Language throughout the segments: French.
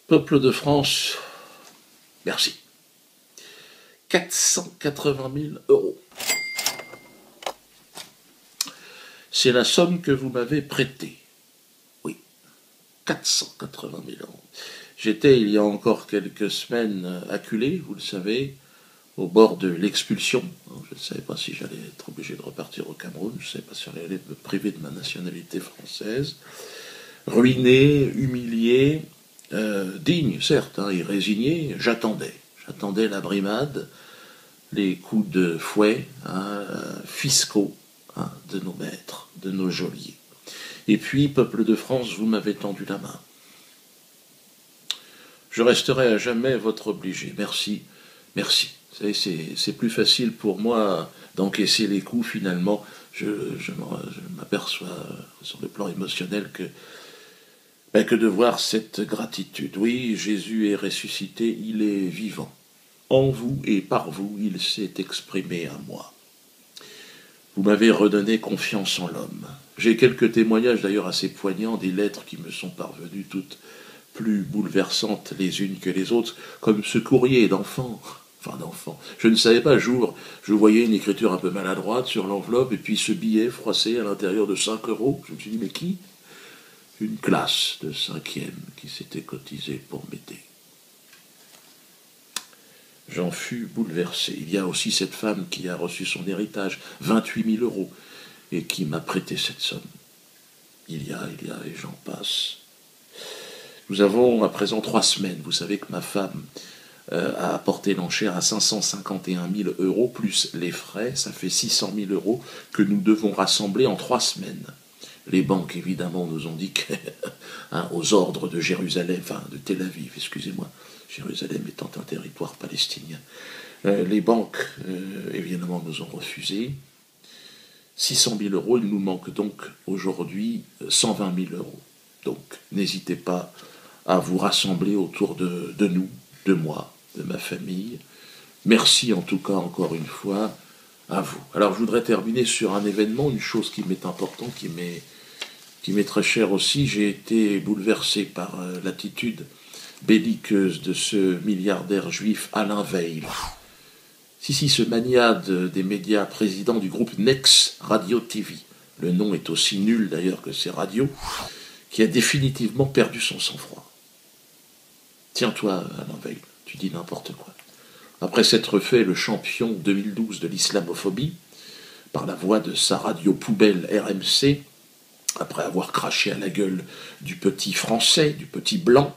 Peuple de France, merci. 480 000 €. C'est la somme que vous m'avez prêtée. Oui, 480 000 €. J'étais, il y a encore quelques semaines, acculé, vous le savez, au bord de l'expulsion. Je ne savais pas si j'allais être obligé de repartir au Cameroun, je ne savais pas si j'allais me priver de ma nationalité française. Ruiné, humilié, digne, certes, et résigné, j'attendais la brimade, les coups de fouet fiscaux de nos maîtres, de nos geôliers. Et puis, peuple de France, vous m'avez tendu la main. Je resterai à jamais votre obligé. Merci, merci. Vous savez, c'est plus facile pour moi d'encaisser les coups, finalement. Je m'aperçois sur le plan émotionnel que de voir cette gratitude. Oui, Jésus est ressuscité, il est vivant. En vous et par vous, il s'est exprimé à moi. Vous m'avez redonné confiance en l'homme. J'ai quelques témoignages d'ailleurs assez poignants, des lettres qui me sont parvenues, toutes plus bouleversantes les unes que les autres, comme ce courrier d'enfant. Je ne savais pas, je voyais une écriture un peu maladroite sur l'enveloppe, et puis ce billet froissé à l'intérieur de 5 €. Je me suis dit, mais qui? Une classe de 5e qui s'était cotisée pour m'aider. J'en fus bouleversé. Il y a aussi cette femme qui a reçu son héritage, 28 000 €, et qui m'a prêté cette somme. Il y a, et j'en passe. Nous avons à présent 3 semaines. Vous savez que ma femme a porté l'enchère à 551 000 €, plus les frais, ça fait 600 000 € que nous devons rassembler en 3 semaines. Les banques, évidemment, nous ont dit aux ordres de Jérusalem, de Tel Aviv, excusez-moi, Jérusalem étant un territoire palestinien, les banques, évidemment, nous ont refusé. 600 000 €, il nous manque donc aujourd'hui 120 000 €. Donc, n'hésitez pas à vous rassembler autour de nous, de moi, de ma famille. Merci en tout cas, encore une fois, à vous. Alors, je voudrais terminer sur un événement, une chose qui m'est importante, qui m'est très chère aussi. J'ai été bouleversé par l'attitude belliqueuse de ce milliardaire juif Alain Veil. Si, ce maniade des médias, président du groupe Nex Radio TV, le nom est aussi nul d'ailleurs que ses radios, qui a définitivement perdu son sang-froid. Tiens-toi, Alain Veil, tu dis n'importe quoi. Après s'être fait le champion 2012 de l'islamophobie, par la voix de sa radio poubelle RMC, après avoir craché à la gueule du petit français, du petit blanc,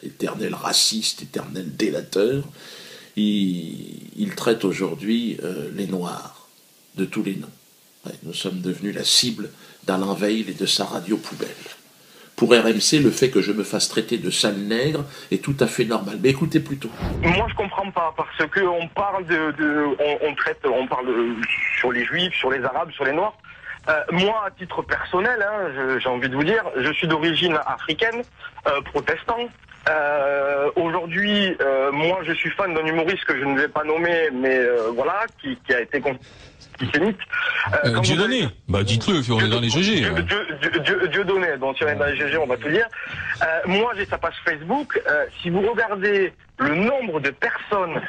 éternel raciste, éternel délateur, il traite aujourd'hui les Noirs de tous les noms. Ouais, nous sommes devenus la cible d'Alain Veil et de sa radio poubelle. Pour RMC, le fait que je me fasse traiter de sale nègre est tout à fait normal. Mais écoutez plutôt. Moi, je comprends pas, parce que on parle on parle sur les Juifs, sur les Arabes, sur les Noirs. Moi, à titre personnel, j'ai envie de vous dire, je suis d'origine africaine, protestant. Aujourd'hui, moi, je suis fan d'un humoriste que je ne vais pas nommer, mais voilà, qui a été antisémite. Dieudonné, dites-le, on est dans les GG. Dieudonné, donc si on est dans les GG, on va tout dire. Moi, j'ai sa page Facebook. Si vous regardez le nombre de personnes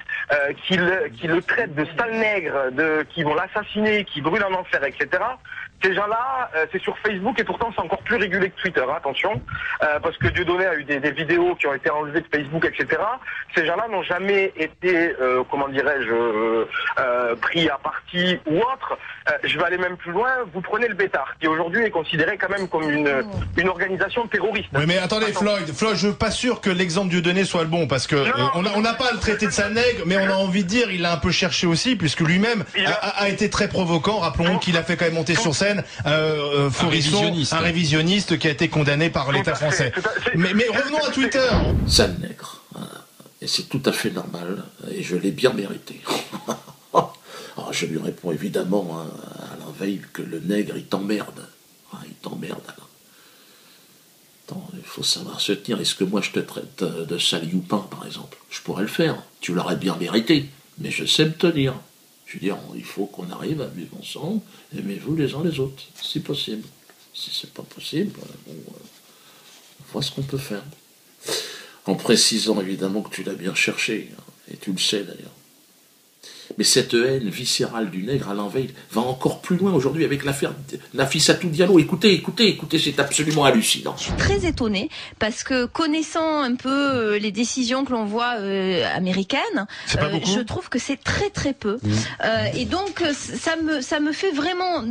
qui le traitent de sale nègre, qui vont l'assassiner, qui brûlent en enfer, etc., ces gens-là, c'est sur Facebook, et pourtant c'est encore plus régulé que Twitter, attention, parce que Dieudonné a eu des vidéos qui ont été enlevées de Facebook, etc. Ces gens-là n'ont jamais été, pris à partie ou autre. Je vais aller même plus loin, vous prenez le Bétard, qui aujourd'hui est considéré quand même comme une organisation terroriste. Oui, mais attendez, Floyd, je suis pas sûr que l'exemple Dieudonné soit le bon, parce que on n'a pas à le traiter de sale nègre, mais on a envie de dire, il a un peu cherché aussi, puisque lui-même a été très provoquant. Rappelons qu'il a fait quand même monter sur scène un révisionniste qui a été condamné par l'État français. Mais revenons à Twitter. Sale nègre. Et c'est tout à fait normal, et je l'ai bien mérité. Alors je lui réponds évidemment à Alain Veil que le nègre, il t'emmerde. Il t'emmerde, Alain. Attends, il faut savoir se tenir. Est-ce que moi je te traite de sale youpin, par exemple? Je pourrais le faire. Tu l'aurais bien mérité. Mais je sais me tenir. Je veux dire, il faut qu'on arrive à vivre ensemble, aimez-vous les uns les autres, si possible. Si c'est pas possible, on voit ce qu'on peut faire. En précisant évidemment que tu l'as bien cherché, hein, et tu le sais d'ailleurs. Mais cette haine viscérale du nègre, Alain Veil, va encore plus loin aujourd'hui avec l'affaire Nafissatou Diallo. Écoutez, c'est absolument hallucinant. Je suis très étonnée parce que connaissant un peu les décisions que l'on voit américaines, je trouve que c'est très très peu. Et donc ça me fait vraiment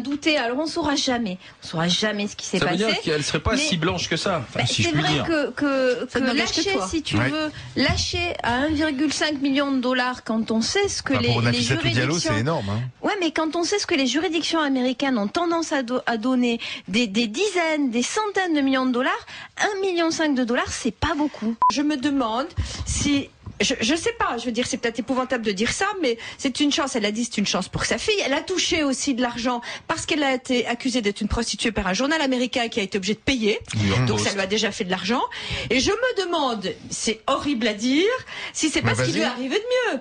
douter. Alors on saura jamais ce qui s'est passé. Ça veut dire qu'elle serait pas si blanche que ça, si je puis dire. C'est vrai que lâcher, si tu veux, lâcher à 1,5 million de dollars quand on sait ce que les juridictions... c'est énorme. Hein. Ouais, mais quand on sait ce que les juridictions américaines ont tendance à donner des dizaines, des centaines de millions de dollars, 1,5 million de dollars, c'est pas beaucoup. Je me demande si... Je sais pas, je veux dire, c'est peut-être épouvantable de dire ça, mais c'est une chance, elle a dit c'est une chance pour sa fille. Elle a touché aussi de l'argent parce qu'elle a été accusée d'être une prostituée par un journal américain qui a été obligé de payer. Donc ça lui a déjà fait de l'argent. Et je me demande, c'est horrible à dire, si c'est pas ce qui lui est arrivé de mieux.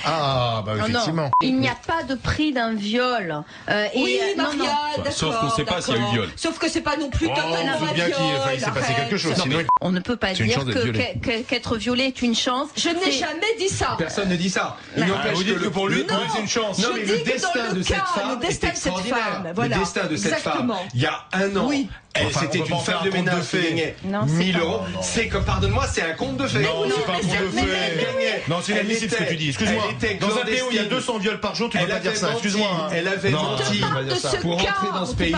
Ah, bah effectivement. Non, il n'y a pas de prix d'un viol. Oui, Maria, d'accord. Sauf qu'on ne sait pas s'il y a eu viol. Sauf que c'est pas non plus totalement on sait bien qu'il s'est passé quelque chose. Sinon, on ne peut pas dire qu'être violé est une chance. Je n'ai jamais dit ça. Personne ne dit ça. Il n'empêche que pour lui, c'est une chance. Non, mais le destin de cette femme est extraordinaire. Le destin de cette femme, il y a un an, c'était une femme de ménage qui gagnait 1000 euros. C'est comme, pardonne-moi, c'est un conte de fées. Non, c'est pas un conte de fées. Non, c'est inadmissible ce que tu dis. Excuse-moi. Dans un pays où il y a 200 viols par jour, tu peux pas dire ça. Excuse-moi. Elle avait menti pour rentrer dans ce pays.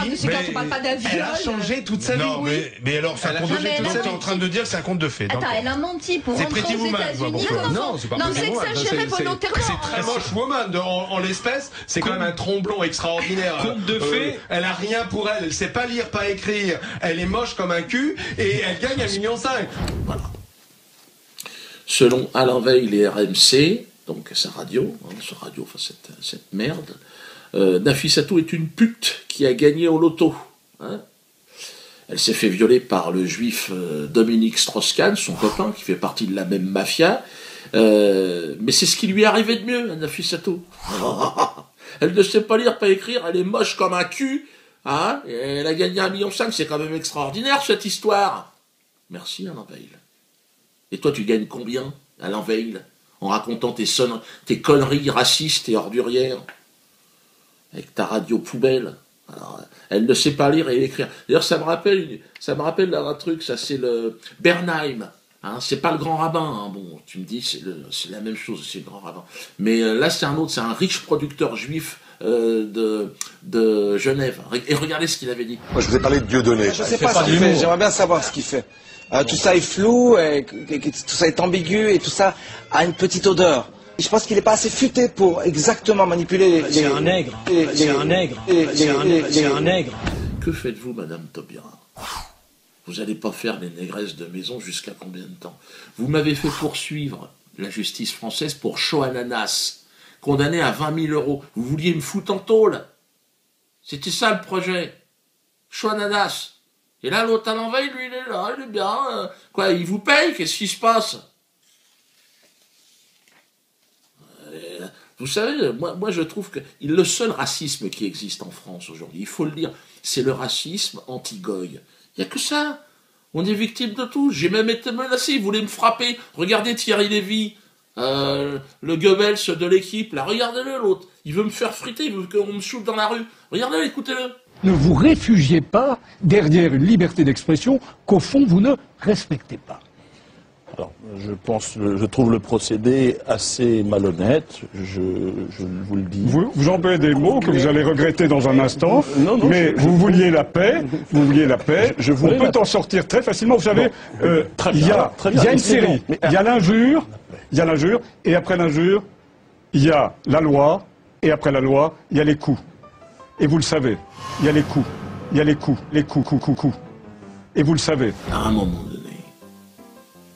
Elle a changé toute sa vie. Non, mais alors, c'est un conte de fées. Donc, tu es en train de dire que c'est un conte de fées. Attends, elle a menti pour rentrer aux États-Unis. Non, c'est pas Non, c'est exagéré volontairement. C'est très moche, woman. En l'espèce, c'est quand même un tromblon extraordinaire. Conte de fées. Elle a rien pour elle. Elle sait pas lire, pas écrire. Elle est moche comme un cul et elle gagne 1,5 million. Voilà. Selon Alain Veil et RMC, donc sa radio, cette merde, Nafissatou est une pute qui a gagné au loto. Hein. Elle s'est fait violer par le juif Dominique Strauss-Kahn, son copain, qui fait partie de la même mafia. Mais c'est ce qui lui est arrivé de mieux, à Nafissatou. Elle ne sait pas lire, pas écrire, elle est moche comme un cul. Hein, et elle a gagné 1,5 million, c'est quand même extraordinaire cette histoire. Merci Alain Veil. Et toi tu gagnes combien, Alain Veil, en racontant tes conneries racistes et ordurières avec ta radio poubelle. Alors, elle ne sait pas lire et écrire. D'ailleurs ça me rappelle un truc, ça c'est le Bernheim. Hein, c'est pas le grand rabbin, hein. Bon, tu me dis c'est la même chose, c'est le grand rabbin. Mais là c'est un autre, c'est un riche producteur juif de Genève. Et regardez ce qu'il avait dit. Moi, je vous ai parlé de Dieudonné. Je sais pas ce qu'il fait, j'aimerais bien savoir ce qu'il fait. Tout ça est flou, et tout ça est ambigu, et tout ça a une petite odeur. Je pense qu'il n'est pas assez futé pour exactement manipuler les... C'est un nègre. C'est un nègre. C'est un nègre. Que faites-vous, Madame Taubira? Vous n'allez pas faire les négresses de maison jusqu'à combien de temps? Vous m'avez fait poursuivre la justice française pour Choananas, condamné à 20 000 euros. Vous vouliez me foutre en tôle. C'était ça le projet. Choananas. Et là, l'autre Alain Veil, lui, il est là, il est bien. Quoi, il vous paye? Qu'est-ce qui se passe? Vous savez, moi je trouve que le seul racisme qui existe en France aujourd'hui, il faut le dire, c'est le racisme anti-goy. Il n'y a que ça. On est victime de tout. J'ai même été menacé. Ils voulaient me frapper. Regardez Thierry Lévy, le Goebbels de l'équipe. Là, regardez-le, l'autre. Il veut me faire friter. Il veut qu'on me shoot dans la rue. Regardez-le, écoutez-le. Ne vous réfugiez pas derrière une liberté d'expression qu'au fond vous ne respectez pas. Alors, je trouve le procédé assez malhonnête, je vous le dis. Vous employez des mots que vous allez regretter dans un instant, mais vous vouliez la paix, on peut en sortir très facilement, vous savez, il y a une série, il y a l'injure, et après l'injure, il y a la loi, et après la loi, il y a les coups. Et vous le savez, il y a les coups, les coups. Et vous le savez. À un moment donné,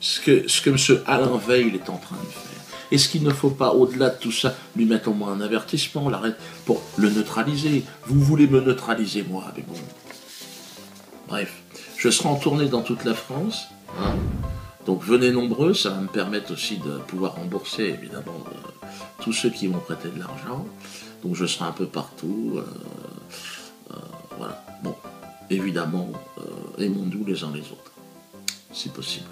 ce que M. Alain Veil est en train de faire, est-ce qu'il ne faut pas, au-delà de tout ça, lui mettre au moins un avertissement, l'arrêt, pour le neutraliser? Vous voulez me neutraliser, moi, mais bon. Bref, je serai en tournée dans toute la France, hein. Donc venez nombreux, ça va me permettre aussi de pouvoir rembourser, évidemment, tous ceux qui m'ont prêté de l'argent. Donc je serai un peu partout, voilà. Bon, évidemment, aimons-nous les uns les autres, si possible.